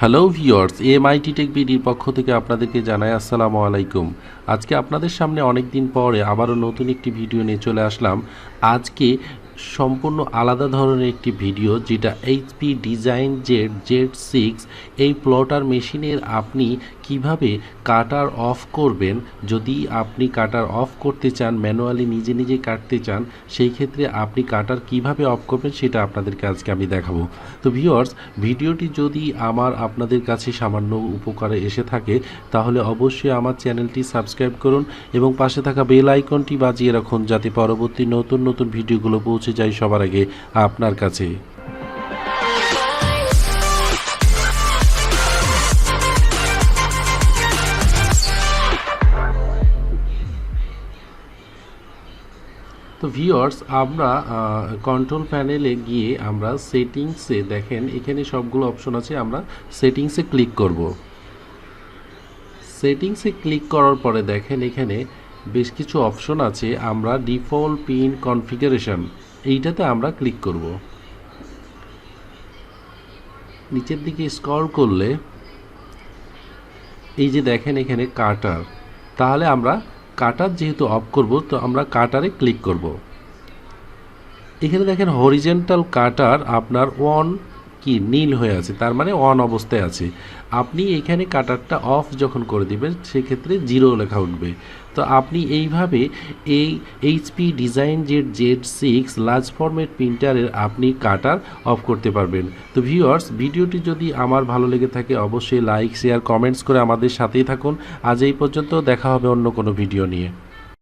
Hello viewers, MIT take বিডির পক্ষ থেকে আপনাদেরকে জানাই আসসালামু আলাইকুম। আজকে আপনাদের সামনে অনেক দিন পরে আবারও নতুন একটি ভিডিও নিয়ে চলে আসলাম। আজকে সম্পূর্ণ আলাদা ধরনের একটি ভিডিও, যেটা এইচপি ডিজাইনজেট Z6 এই প্লটার মেশিনের আপনি কিভাবে কাটার অফ করবেন। যদি আপনি কাটার অফ করতে চান, ম্যানুয়ালি নিজে নিজে কাটতে চান, সেই ক্ষেত্রে আপনি কাটার কিভাবে অফ করবেন সেটা আপনাদেরকে আজকে আমি দেখাবো। তো ভিউয়ার্স, ভিডিওটি যদি আপনাদের কাছে সামান্য উপকারে এসে থাকে তাহলে অবশ্যই আমার চ্যানেলটি সাবস্ক্রাইব করুন এবং পাশে থাকা বেল আইকনটি বাজিয়ে রাখুন, যাতে পরবর্তী নতুন নতুন ভিডিওগুলো পৌঁছে যায় সবার আগে আপনার কাছে। তো ভিউয়ার্স, আমরা কন্ট্রোল প্যানেলে গিয়ে আমরা সেটিংসে দেখেন এখানে সবগুলো অপশন আছে। আমরা সেটিংসে ক্লিক করব। সেটিংসে ক্লিক করার পরে দেখেন এখানে বেশ কিছু অপশন আছে। আমরা ডিফল্ট পিন কনফিগারেশন এইটাতে আমরা ক্লিক করব। নিচের দিকে স্ক্রল করলে এই যে দেখেন এখানে কাটার, তাহলে আমরা কাটার যেহেতু অফ করব, তো আমরা কাটারে ক্লিক করব। এখানে দেখেন হরিজেন্টাল কাটার আপনার অন কি নীল হয়ে আছে, তার মানে অন অবস্থায় আছে। আপনি এখানে কাটারটা অফ যখন করে দিবেন সেক্ষেত্রে 0 লেখা উঠবে। তো আপনি এইভাবে এই এইচপি ডিজাইনজেট Z6 লার্জ ফরম্যাট প্রিন্টারের আপনি কাটার অফ করতে পারবেন। তো ভিউয়ার্স, ভিডিওটি যদি আমার ভালো লেগে থাকে অবশ্যই লাইক, শেয়ার, কমেন্টস করে আমাদের সাথেই থাকুন। আজ এই পর্যন্ত, দেখা হবে অন্য কোনো ভিডিও নিয়ে।